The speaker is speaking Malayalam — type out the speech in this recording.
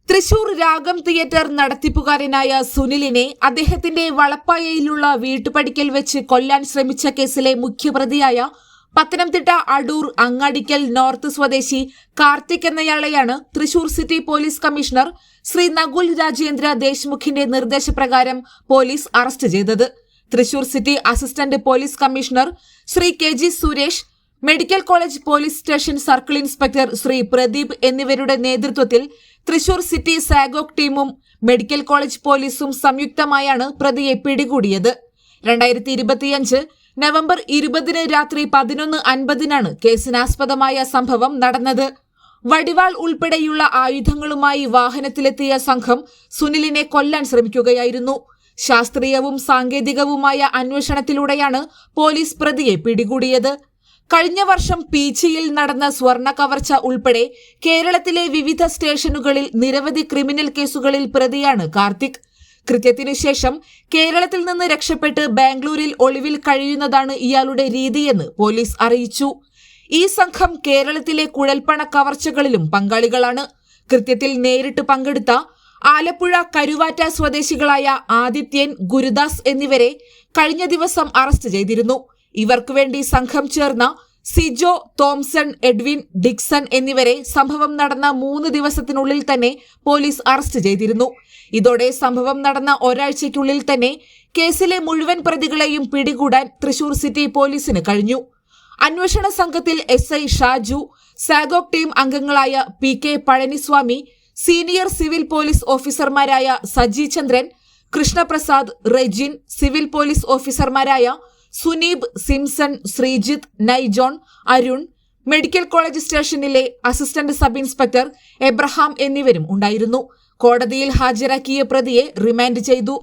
തൃശൂർ രാഗം തിയേറ്റർ നടത്തിപ്പുകാരനായ സുനിലിനെ അദ്ദേഹത്തിന്റെ വളപ്പായയിലുള്ള വീട്ടുപടിക്കൽ വെച്ച് കൊല്ലാൻ ശ്രമിച്ച കേസിലെ മുഖ്യപ്രതിയായ പത്തനംതിട്ട അടൂർ അങ്ങാടിക്കൽ നോർത്ത് സ്വദേശി കാർത്തിക് എന്നയാളെയാണ് Thrissur city police commissioner Sri Nakul Rajendra ദേശ്മുഖിന്റെ നിർദ്ദേശപ്രകാരം പോലീസ് അറസ്റ്റ് ചെയ്തത്. Thrissur city assistant police commissioner Sri K G. Suresh, medical college police station circle inspector Sri Pradeep എന്നിവരുടെ നേതൃത്വത്തിൽ തൃശൂർ സിറ്റി സാഗോക് ടീമും മെഡിക്കൽ കോളേജ് പോലീസും സംയുക്തമായാണ് പ്രതിയെ പിടികൂടിയത്. 2025 നവംബർ 20 രാത്രി 11:50 കേസിനാസ്പദമായ സംഭവം നടന്നത്. വടിവാൾ ഉൾപ്പെടെയുള്ള ആയുധങ്ങളുമായി വാഹനത്തിലെത്തിയ സംഘം സുനിലിനെ കൊല്ലാൻ ശ്രമിക്കുകയായിരുന്നു. ശാസ്ത്രീയവും സാങ്കേതികവുമായ അന്വേഷണത്തിലൂടെയാണ് പോലീസ് പ്രതിയെ പിടികൂടിയത്. കഴിഞ്ഞ വർഷം പീച്ചിയിൽ നടന്ന സ്വർണ്ണ കവർച്ച ഉൾപ്പെടെ കേരളത്തിലെ വിവിധ സ്റ്റേഷനുകളിൽ നിരവധി ക്രിമിനൽ കേസുകളിൽ പ്രതിയാണ് കാർത്തിക്. കൃത്യത്തിനു ശേഷം കേരളത്തിൽ നിന്ന് രക്ഷപ്പെട്ട് ബാംഗ്ലൂരിൽ ഒളിവിൽ കഴിയുന്നതാണ് ഇയാളുടെ രീതിയെന്ന് പോലീസ് അറിയിച്ചു. ഈ സംഘം കേരളത്തിലെ കുഴൽപ്പണ കവർച്ചകളിലും പങ്കാളികളാണ്. കൃത്യത്തിൽ നേരിട്ട് പങ്കെടുത്ത ആലപ്പുഴ കരുവാറ്റ സ്വദേശികളായ ആദിത്യൻ, ഗുരുദാസ് എന്നിവരെ കഴിഞ്ഞ ദിവസം അറസ്റ്റ് ചെയ്തിരുന്നു. ഇവർക്കു വേണ്ടി സംഘം ചേർന്ന സിജോ, തോംസൺ, എഡ്വിൻ, ഡിക്സൺ എന്നിവരെ സംഭവം നടന്ന 3 ദിവസത്തിനുള്ളിൽ തന്നെ പോലീസ് അറസ്റ്റ് ചെയ്തിരുന്നു. ഇതോടെ സംഭവം നടന്ന ഒരാഴ്ചയ്ക്കുള്ളിൽ തന്നെ കേസിലെ മുഴുവൻ പ്രതികളെയും പിടികൂടാൻ തൃശൂർ സിറ്റി പോലീസിന് കഴിഞ്ഞു. അന്വേഷണ സംഘത്തിൽ SI ഷാജു, സാഗോക് ടീം അംഗങ്ങളായ PK Palaniswami, senior civil police ഓഫീസർമാരായ സജി ചന്ദ്രൻ, കൃഷ്ണപ്രസാദ്, റെജിൻ, സിവിൽ പോലീസ് ഓഫീസർമാരായ സുനീബ്, സിംസൺ, ശ്രീജിത്ത്, നൈജോൺ, അരുൺ, മെഡിക്കൽ കോളേജ് സ്റ്റേഷനിലെ അസിസ്റ്റന്റ് സബ് ഇൻസ്പെക്ടർ എബ്രഹാം എന്നിവരും ഉണ്ടായിരുന്നു. കോടതിയിൽ ഹാജരാക്കിയ പ്രതിയെ റിമാൻഡ് ചെയ്തു.